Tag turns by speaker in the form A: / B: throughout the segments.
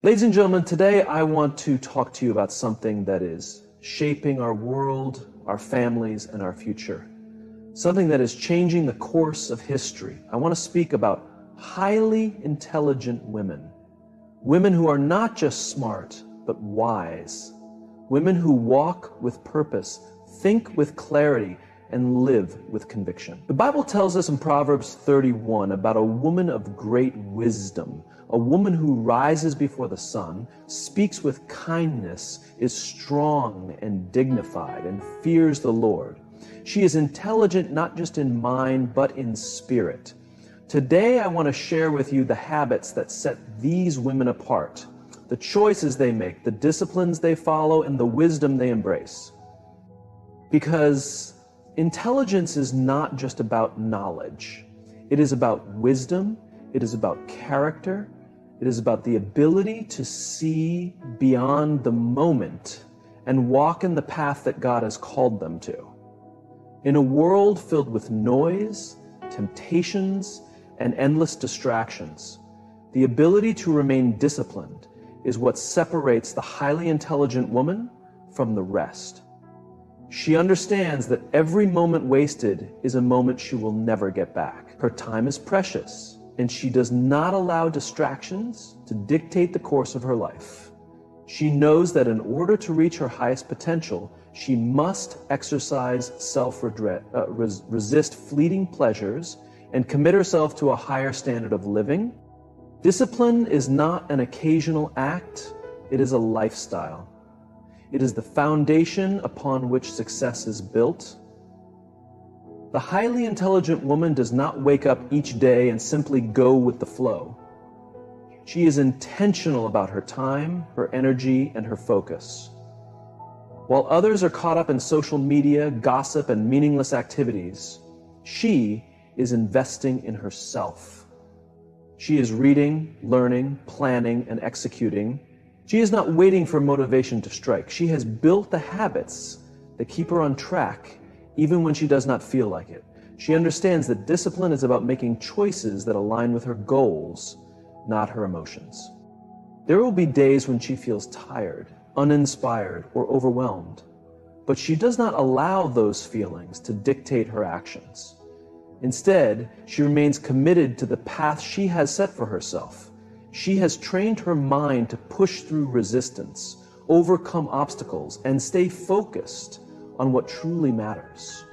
A: Ladies and gentlemen, today I want to talk to you about something that is shaping our world, our families, and our future. Something that is changing the course of history. I want to speak about highly intelligent women. Women who are not just smart, but wise. Women who walk with purpose, think with clarity, and live with conviction. The Bible tells us in Proverbs 31 about a woman of great wisdom, a woman who rises before the sun, speaks with kindness, is strong and dignified, and fears the Lord. She is intelligent not just in mind, but in spirit. Today, I want to share with you the habits that set these women apart, the choices they make, the disciplines they follow, and the wisdom they embrace. Because intelligence is not just about knowledge. It is about wisdom. It is about character. It is about the ability to see beyond the moment and walk in the path that God has called them to. In a world filled with noise, temptations, and endless distractions, the ability to remain disciplined is what separates the highly intelligent woman from the rest. She understands that every moment wasted is a moment she will never get back. Her time is precious, and she does not allow distractions to dictate the course of her life. She knows that in order to reach her highest potential, she must exercise resist fleeting pleasures, and commit herself to a higher standard of living. Discipline is not an occasional act, it is a lifestyle. It is the foundation upon which success is built. The highly intelligent woman does not wake up each day and simply go with the flow. She is intentional about her time, her energy, and her focus. While others are caught up in social media, gossip, and meaningless activities, she is investing in herself. She is reading, learning, planning, and executing. She is not waiting for motivation to strike. She has built the habits that keep her on track even when she does not feel like it. She understands that discipline is about making choices that align with her goals, not her emotions. There will be days when she feels tired, uninspired, or overwhelmed, but she does not allow those feelings to dictate her actions. Instead, she remains committed to the path she has set for herself. She has trained her mind to push through resistance, overcome obstacles, and stay focused on what truly matters.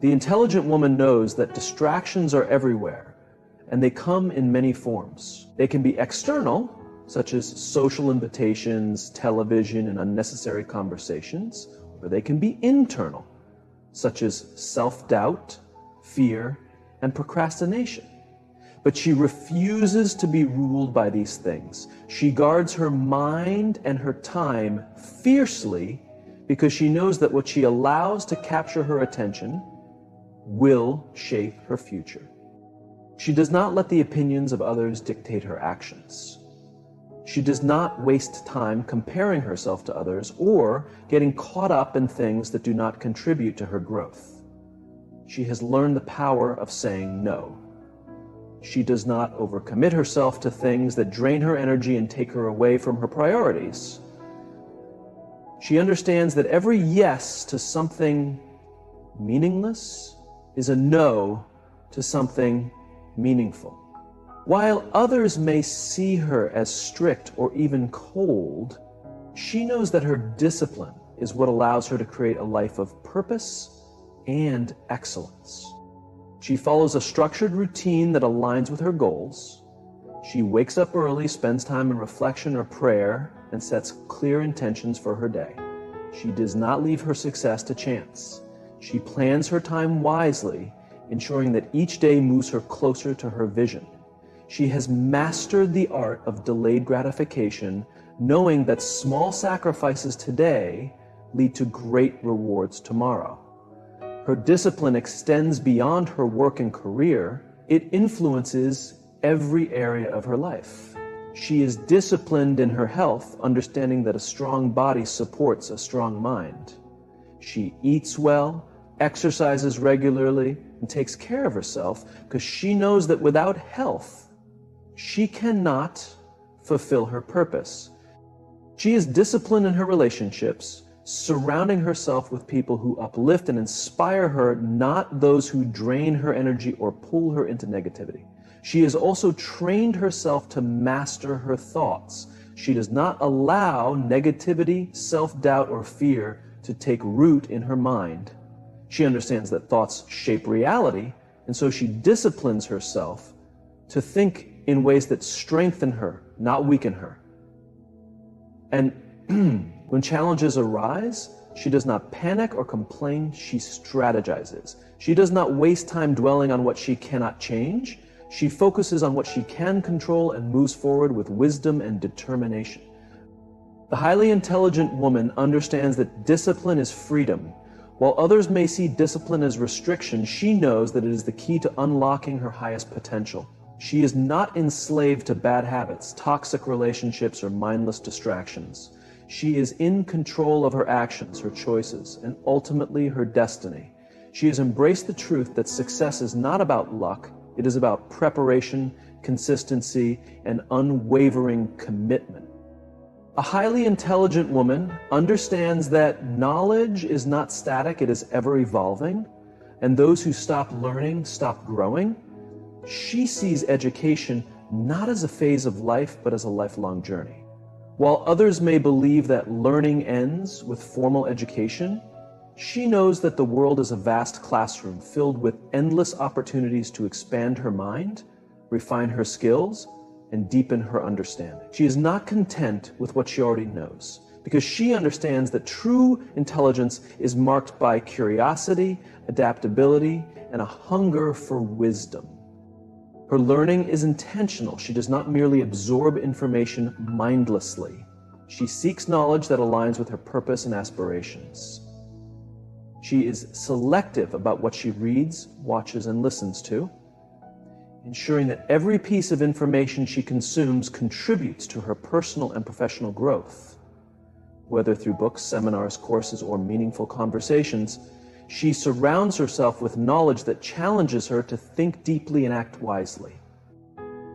A: The intelligent woman knows that distractions are everywhere, and they come in many forms. They can be external, such as social invitations, television, and unnecessary conversations, or they can be internal, such as self-doubt, fear, and procrastination. But she refuses to be ruled by these things. She guards her mind and her time fiercely because she knows that what she allows to capture her attention will shape her future. She does not let the opinions of others dictate her actions. She does not waste time comparing herself to others or getting caught up in things that do not contribute to her growth. She has learned the power of saying no. She does not overcommit herself to things that drain her energy and take her away from her priorities. She understands that every yes to something meaningless is a no to something meaningful. While others may see her as strict or even cold, she knows that her discipline is what allows her to create a life of purpose and excellence. She follows a structured routine that aligns with her goals. She wakes up early, spends time in reflection or prayer, and sets clear intentions for her day. She does not leave her success to chance. She plans her time wisely, ensuring that each day moves her closer to her vision. She has mastered the art of delayed gratification, knowing that small sacrifices today lead to great rewards tomorrow. Her discipline extends beyond her work and career. It influences every area of her life. She is disciplined in her health, understanding that a strong body supports a strong mind. She eats well, exercises regularly, and takes care of herself because she knows that without health, she cannot fulfill her purpose. She is disciplined in her relationships, surrounding herself with people who uplift and inspire her, not those who drain her energy or pull her into negativity. She has also trained herself to master her thoughts. She does not allow negativity, self-doubt, or fear to take root in her mind. She understands that thoughts shape reality, and so she disciplines herself to think in ways that strengthen her, not weaken her. And when challenges arise, she does not panic or complain, she strategizes. She does not waste time dwelling on what she cannot change. She focuses on what she can control and moves forward with wisdom and determination. The highly intelligent woman understands that discipline is freedom. While others may see discipline as restriction, she knows that it is the key to unlocking her highest potential. She is not enslaved to bad habits, toxic relationships, or mindless distractions. She is in control of her actions, her choices, and ultimately her destiny. She has embraced the truth that success is not about luck, it is about preparation, consistency, and unwavering commitment. A highly intelligent woman understands that knowledge is not static, it is ever evolving, and those who stop learning stop growing. She sees education not as a phase of life, but as a lifelong journey. While others may believe that learning ends with formal education, she knows that the world is a vast classroom filled with endless opportunities to expand her mind, refine her skills, and deepen her understanding. She is not content with what she already knows, because she understands that true intelligence is marked by curiosity, adaptability, and a hunger for wisdom. Her learning is intentional. She does not merely absorb information mindlessly. She seeks knowledge that aligns with her purpose and aspirations. She is selective about what she reads, watches, and listens to, ensuring that every piece of information she consumes contributes to her personal and professional growth. Whether through books, seminars, courses, or meaningful conversations, she surrounds herself with knowledge that challenges her to think deeply and act wisely.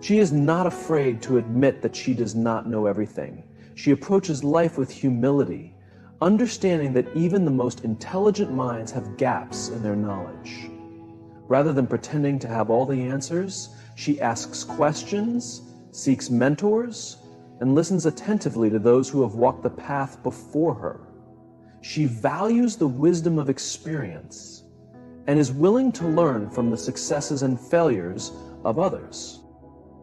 A: She is not afraid to admit that she does not know everything. She approaches life with humility, understanding that even the most intelligent minds have gaps in their knowledge. Rather than pretending to have all the answers, she asks questions, seeks mentors, and listens attentively to those who have walked the path before her. She values the wisdom of experience and is willing to learn from the successes and failures of others.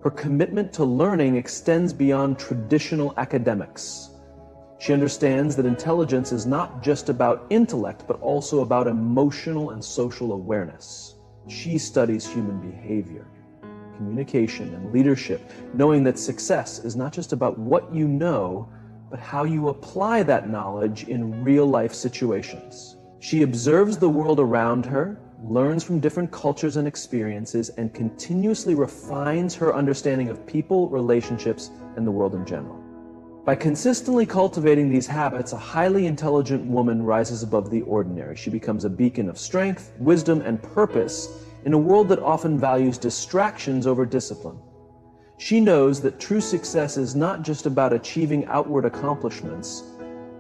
A: Her commitment to learning extends beyond traditional academics. She understands that intelligence is not just about intellect, but also about emotional and social awareness. She studies human behavior, communication, and leadership, knowing that success is not just about what you know, but how you apply that knowledge in real-life situations. She observes the world around her, learns from different cultures and experiences, and continuously refines her understanding of people, relationships, and the world in general. By consistently cultivating these habits, a highly intelligent woman rises above the ordinary. She becomes a beacon of strength, wisdom, and purpose in a world that often values distractions over discipline. She knows that true success is not just about achieving outward accomplishments,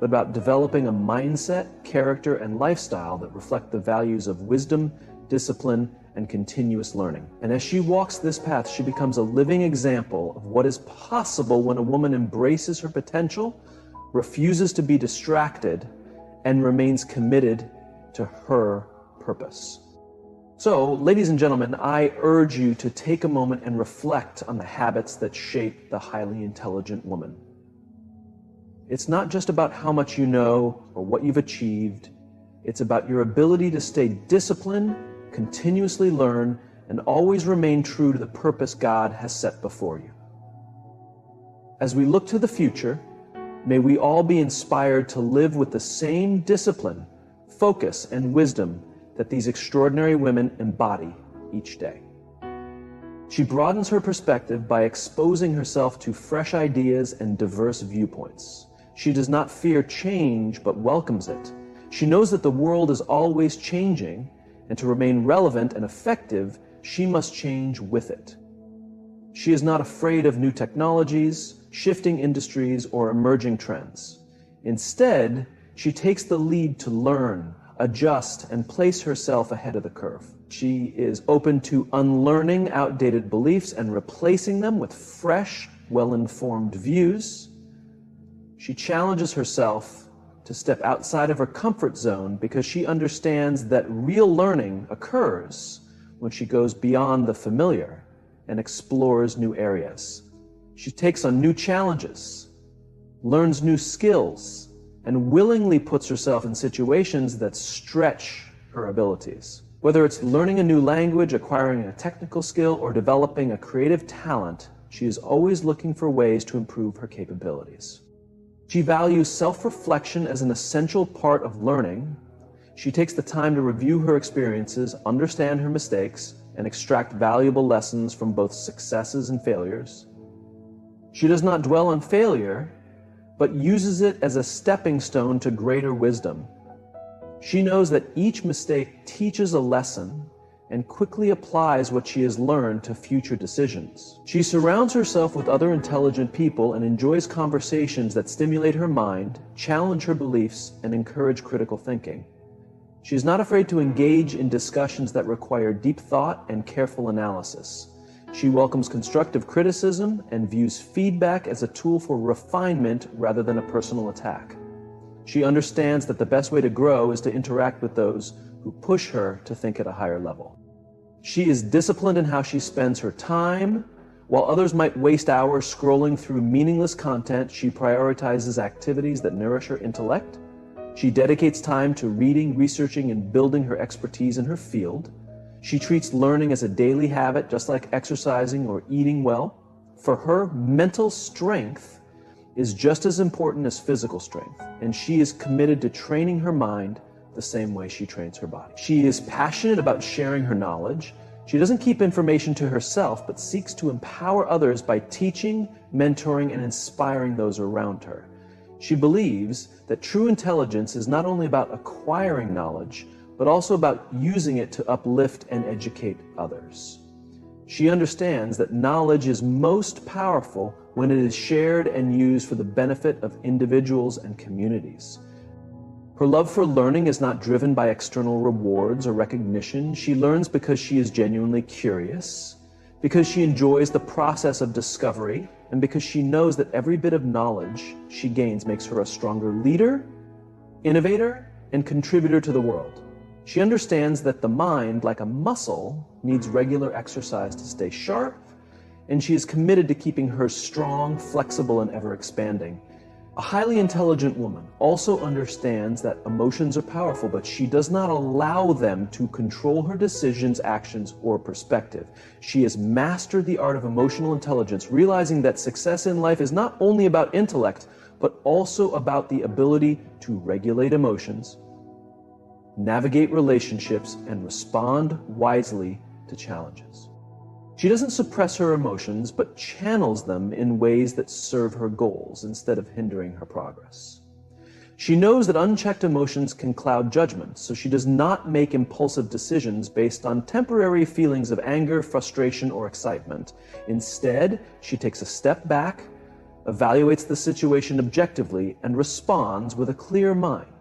A: but about developing a mindset, character, and lifestyle that reflect the values of wisdom, discipline, and continuous learning. And as she walks this path, she becomes a living example of what is possible when a woman embraces her potential, refuses to be distracted, and remains committed to her purpose. So, ladies and gentlemen, I urge you to take a moment and reflect on the habits that shape the highly intelligent woman. It's not just about how much you know or what you've achieved. It's about your ability to stay disciplined, continuously learn, and always remain true to the purpose God has set before you. As we look to the future, may we all be inspired to live with the same discipline, focus, and wisdom that these extraordinary women embody each day. She broadens her perspective by exposing herself to fresh ideas and diverse viewpoints. She does not fear change, but welcomes it. She knows that the world is always changing, and to remain relevant and effective, she must change with it. She is not afraid of new technologies, shifting industries, or emerging trends. Instead, she takes the lead to learn, adjust, and place herself ahead of the curve. She is open to unlearning outdated beliefs and replacing them with fresh, well-informed views. She challenges herself to step outside of her comfort zone because she understands that real learning occurs when she goes beyond the familiar and explores new areas. She takes on new challenges, learns new skills, and willingly puts herself in situations that stretch her abilities. Whether it's learning a new language, acquiring a technical skill, or developing a creative talent, she is always looking for ways to improve her capabilities. She values self-reflection as an essential part of learning. She takes the time to review her experiences, understand her mistakes, and extract valuable lessons from both successes and failures. She does not dwell on failure, but uses it as a stepping stone to greater wisdom. She knows that each mistake teaches a lesson and quickly applies what she has learned to future decisions. She surrounds herself with other intelligent people and enjoys conversations that stimulate her mind, challenge her beliefs, and encourage critical thinking. She is not afraid to engage in discussions that require deep thought and careful analysis. She welcomes constructive criticism and views feedback as a tool for refinement rather than a personal attack. She understands that the best way to grow is to interact with those who push her to think at a higher level. She is disciplined in how she spends her time. While others might waste hours scrolling through meaningless content, she prioritizes activities that nourish her intellect. She dedicates time to reading, researching, and building her expertise in her field. She treats learning as a daily habit, just like exercising or eating well. For her, mental strength is just as important as physical strength, and she is committed to training her mind the same way she trains her body. She is passionate about sharing her knowledge. She doesn't keep information to herself, but seeks to empower others by teaching, mentoring, and inspiring those around her. She believes that true intelligence is not only about acquiring knowledge, but also about using it to uplift and educate others. She understands that knowledge is most powerful when it is shared and used for the benefit of individuals and communities. Her love for learning is not driven by external rewards or recognition. She learns because she is genuinely curious, because she enjoys the process of discovery, and because she knows that every bit of knowledge she gains makes her a stronger leader, innovator, and contributor to the world. She understands that the mind, like a muscle, needs regular exercise to stay sharp, and she is committed to keeping hers strong, flexible, and ever-expanding. A highly intelligent woman also understands that emotions are powerful, but she does not allow them to control her decisions, actions, or perspective. She has mastered the art of emotional intelligence, realizing that success in life is not only about intellect, but also about the ability to regulate emotions, navigate relationships, and respond wisely to challenges. She doesn't suppress her emotions, but channels them in ways that serve her goals instead of hindering her progress. She knows that unchecked emotions can cloud judgment, so she does not make impulsive decisions based on temporary feelings of anger, frustration, or excitement. Instead, she takes a step back, evaluates the situation objectively, and responds with a clear mind.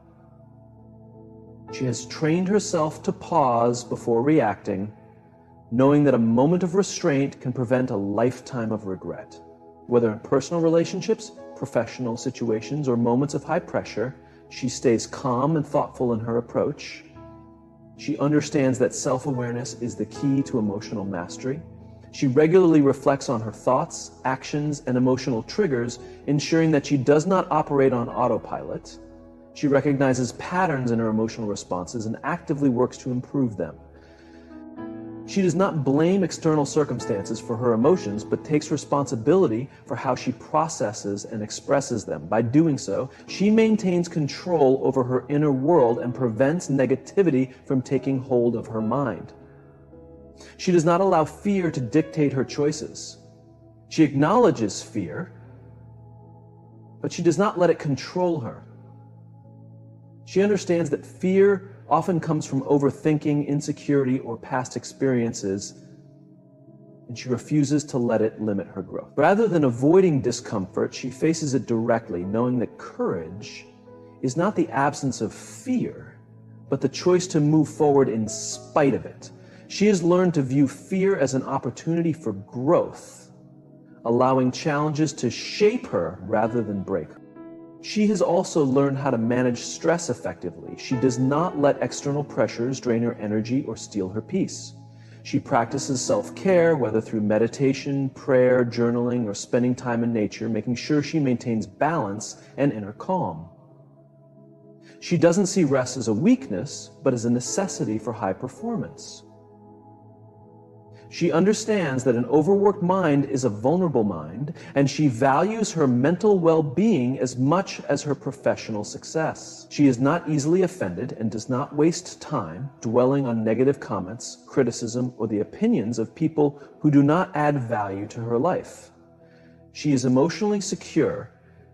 A: She has trained herself to pause before reacting, knowing that a moment of restraint can prevent a lifetime of regret. Whether in personal relationships, professional situations, or moments of high pressure, she stays calm and thoughtful in her approach. She understands that self-awareness is the key to emotional mastery. She regularly reflects on her thoughts, actions, and emotional triggers, ensuring that she does not operate on autopilot. She recognizes patterns in her emotional responses and actively works to improve them. She does not blame external circumstances for her emotions, but takes responsibility for how she processes and expresses them. By doing so, she maintains control over her inner world and prevents negativity from taking hold of her mind. She does not allow fear to dictate her choices. She acknowledges fear, but she does not let it control her. She understands that fear often comes from overthinking, insecurity, or past experiences, and she refuses to let it limit her growth. Rather than avoiding discomfort, she faces it directly, knowing that courage is not the absence of fear, but the choice to move forward in spite of it. She has learned to view fear as an opportunity for growth, allowing challenges to shape her rather than break her. She has also learned how to manage stress effectively. She does not let external pressures drain her energy or steal her peace. She practices self-care, whether through meditation, prayer, journaling, or spending time in nature, making sure she maintains balance and inner calm. She doesn't see rest as a weakness, but as a necessity for high performance. She understands that an overworked mind is a vulnerable mind, and she values her mental well-being as much as her professional success. She is not easily offended and does not waste time dwelling on negative comments, criticism, or the opinions of people who do not add value to her life. She is emotionally secure,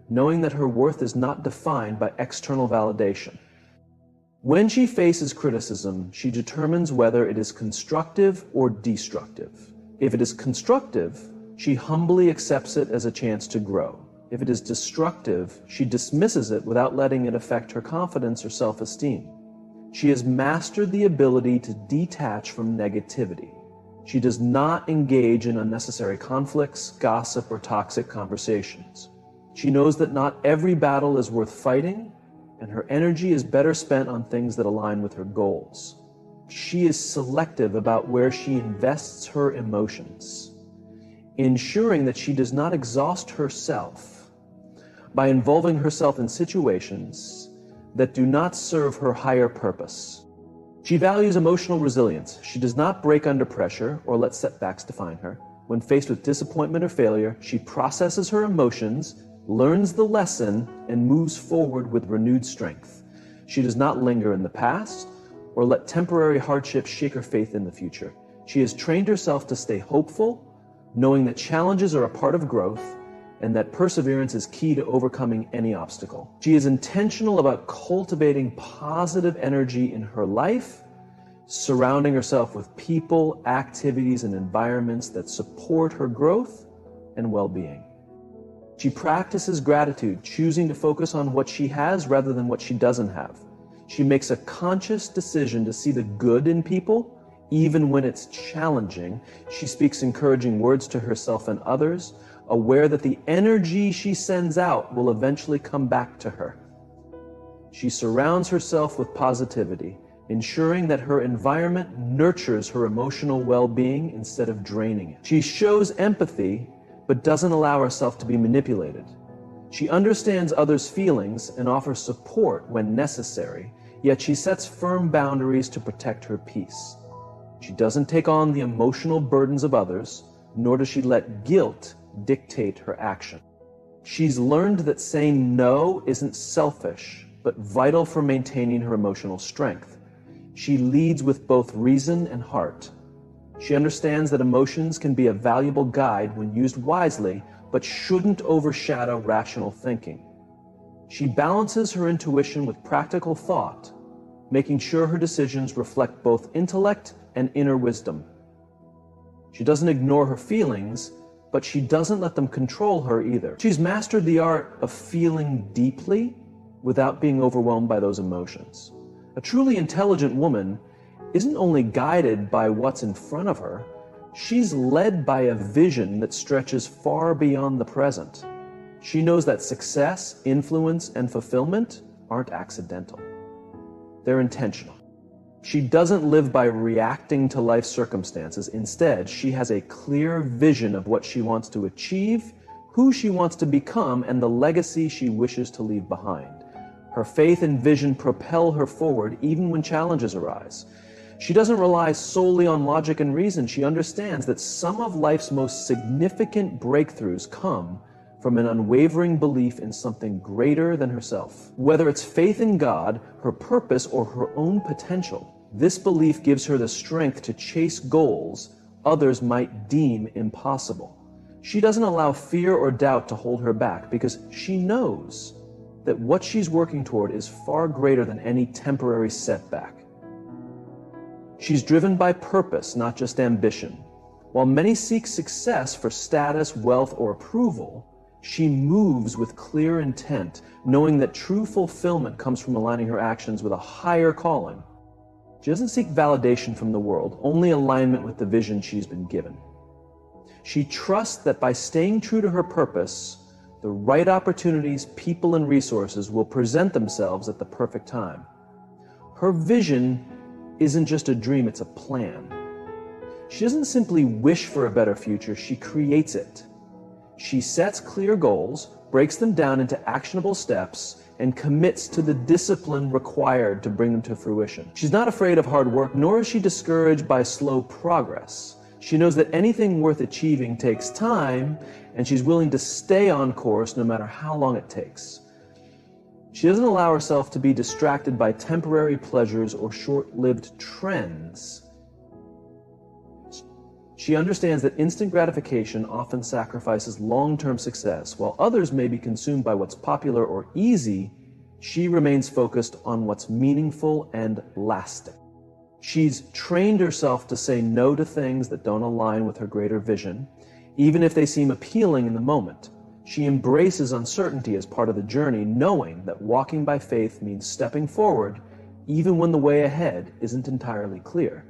A: knowing that her worth is not defined by external validation. When she faces criticism, she determines whether it is constructive or destructive. If it is constructive, she humbly accepts it as a chance to grow. If it is destructive, she dismisses it without letting it affect her confidence or self-esteem. She has mastered the ability to detach from negativity. She does not engage in unnecessary conflicts, gossip, or toxic conversations. She knows that not every battle is worth fighting, and her energy is better spent on things that align with her goals. She is selective about where she invests her emotions, ensuring that she does not exhaust herself by involving herself in situations that do not serve her higher purpose. She values emotional resilience. She does not break under pressure or let setbacks define her. When faced with disappointment or failure, she processes her emotions, learns the lesson, and moves forward with renewed strength. She does not linger in the past or let temporary hardships shake her faith in the future. She has trained herself to stay hopeful, knowing that challenges are a part of growth and that perseverance is key to overcoming any obstacle. She is intentional about cultivating positive energy in her life, surrounding herself with people, activities, and environments that support her growth and well-being. She practices gratitude, choosing to focus on what she has rather than what she doesn't have. She makes a conscious decision to see the good in people, even when it's challenging. She speaks encouraging words to herself and others, aware that the energy she sends out will eventually come back to her. She surrounds herself with positivity, ensuring that her environment nurtures her emotional well-being instead of draining it. She shows empathy, but doesn't allow herself to be manipulated. She understands others' feelings and offers support when necessary, yet she sets firm boundaries to protect her peace. She doesn't take on the emotional burdens of others, nor does she let guilt dictate her action. She's learned that saying no isn't selfish, but vital for maintaining her emotional strength. She leads with both reason and heart. She understands that emotions can be a valuable guide when used wisely, but shouldn't overshadow rational thinking. She balances her intuition with practical thought, making sure her decisions reflect both intellect and inner wisdom. She doesn't ignore her feelings, but she doesn't let them control her either. She's mastered the art of feeling deeply without being overwhelmed by those emotions. A truly intelligent woman isn't only guided by what's in front of her, she's led by a vision that stretches far beyond the present. She knows that success, influence, and fulfillment aren't accidental. They're intentional. She doesn't live by reacting to life's circumstances. Instead, she has a clear vision of what she wants to achieve, who she wants to become, and the legacy she wishes to leave behind. Her faith and vision propel her forward even when challenges arise. She doesn't rely solely on logic and reason. She understands that some of life's most significant breakthroughs come from an unwavering belief in something greater than herself. Whether it's faith in God, her purpose, or her own potential, this belief gives her the strength to chase goals others might deem impossible. She doesn't allow fear or doubt to hold her back because she knows that what she's working toward is far greater than any temporary setback. She's driven by purpose, not just ambition. While many seek success for status, wealth, or approval, she moves with clear intent, knowing that true fulfillment comes from aligning her actions with a higher calling. She doesn't seek validation from the world, only alignment with the vision she's been given. She trusts that by staying true to her purpose, the right opportunities, people, and resources will present themselves at the perfect time. Her vision isn't just a dream, it's a plan. She doesn't simply wish for a better future, she creates it. She sets clear goals, breaks them down into actionable steps, and commits to the discipline required to bring them to fruition. She's not afraid of hard work, nor is she discouraged by slow progress. She knows that anything worth achieving takes time, and she's willing to stay on course no matter how long it takes. She doesn't allow herself to be distracted by temporary pleasures or short-lived trends. She understands that instant gratification often sacrifices long-term success. While others may be consumed by what's popular or easy, she remains focused on what's meaningful and lasting. She's trained herself to say no to things that don't align with her greater vision, even if they seem appealing in the moment. She embraces uncertainty as part of the journey, knowing that walking by faith means stepping forward, even when the way ahead isn't entirely clear.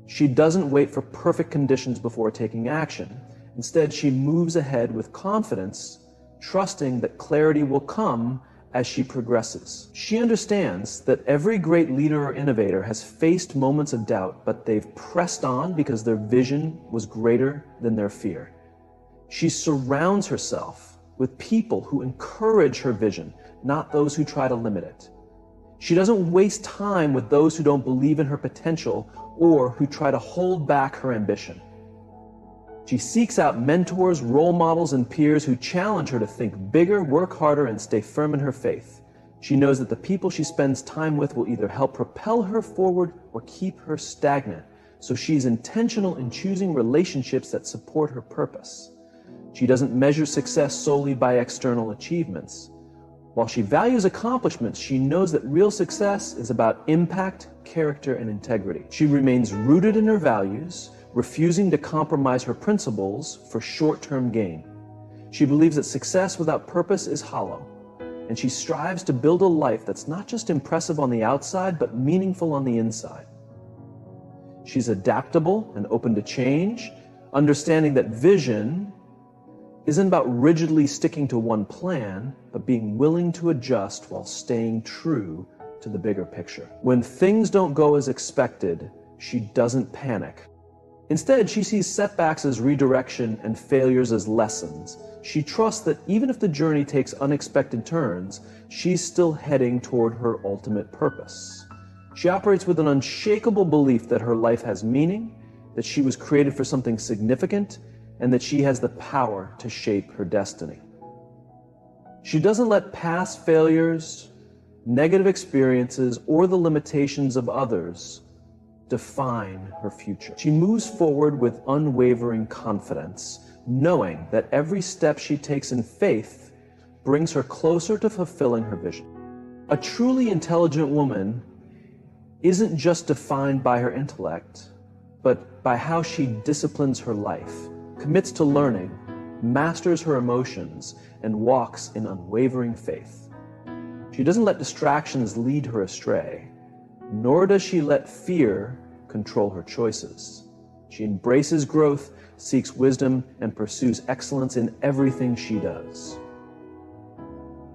A: She doesn't wait for perfect conditions before taking action. Instead, she moves ahead with confidence, trusting that clarity will come as she progresses. She understands that every great leader or innovator has faced moments of doubt, but they've pressed on because their vision was greater than their fear. She surrounds herself with people who encourage her vision, not those who try to limit it. She doesn't waste time with those who don't believe in her potential or who try to hold back her ambition. She seeks out mentors, role models, and peers who challenge her to think bigger, work harder, and stay firm in her faith. She knows that the people she spends time with will either help propel her forward or keep her stagnant, so she's intentional in choosing relationships that support her purpose. She doesn't measure success solely by external achievements. While she values accomplishments, she knows that real success is about impact, character, and integrity. She remains rooted in her values, refusing to compromise her principles for short-term gain. She believes that success without purpose is hollow, and she strives to build a life that's not just impressive on the outside, but meaningful on the inside. She's adaptable and open to change, understanding that vision isn't about rigidly sticking to one plan, but being willing to adjust while staying true to the bigger picture. When things don't go as expected, she doesn't panic. Instead, she sees setbacks as redirection and failures as lessons. She trusts that even if the journey takes unexpected turns, she's still heading toward her ultimate purpose. She operates with an unshakable belief that her life has meaning, that she was created for something significant, and that she has the power to shape her destiny. She doesn't let past failures, negative experiences, or the limitations of others define her future. She moves forward with unwavering confidence, knowing that every step she takes in faith brings her closer to fulfilling her vision. A truly intelligent woman isn't just defined by her intellect, but by how she disciplines her life, commits to learning, masters her emotions, and walks in unwavering faith. She doesn't let distractions lead her astray, nor does she let fear control her choices. She embraces growth, seeks wisdom, and pursues excellence in everything she does.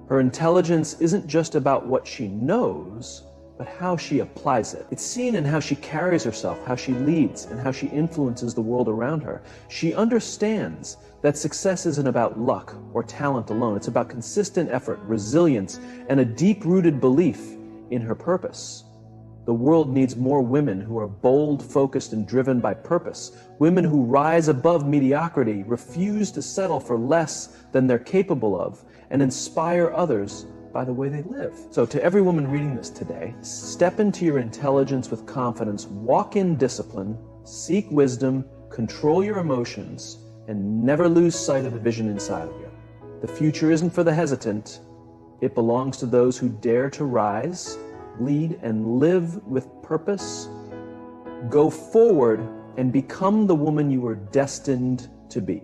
A: Her intelligence isn't just about what she knows, but how she applies it. It's seen in how she carries herself, how she leads, and how she influences the world around her. She understands that success isn't about luck or talent alone. It's about consistent effort, resilience, and a deep-rooted belief in her purpose. The world needs more women who are bold, focused, and driven by purpose. Women who rise above mediocrity, refuse to settle for less than they're capable of, and inspire others by the way they live. So to every woman reading this today, step into your intelligence with confidence, walk in discipline, seek wisdom, control your emotions, and never lose sight of the vision inside of you. The future isn't for the hesitant. It belongs to those who dare to rise, lead, and live with purpose. Go forward and become the woman you were destined to be.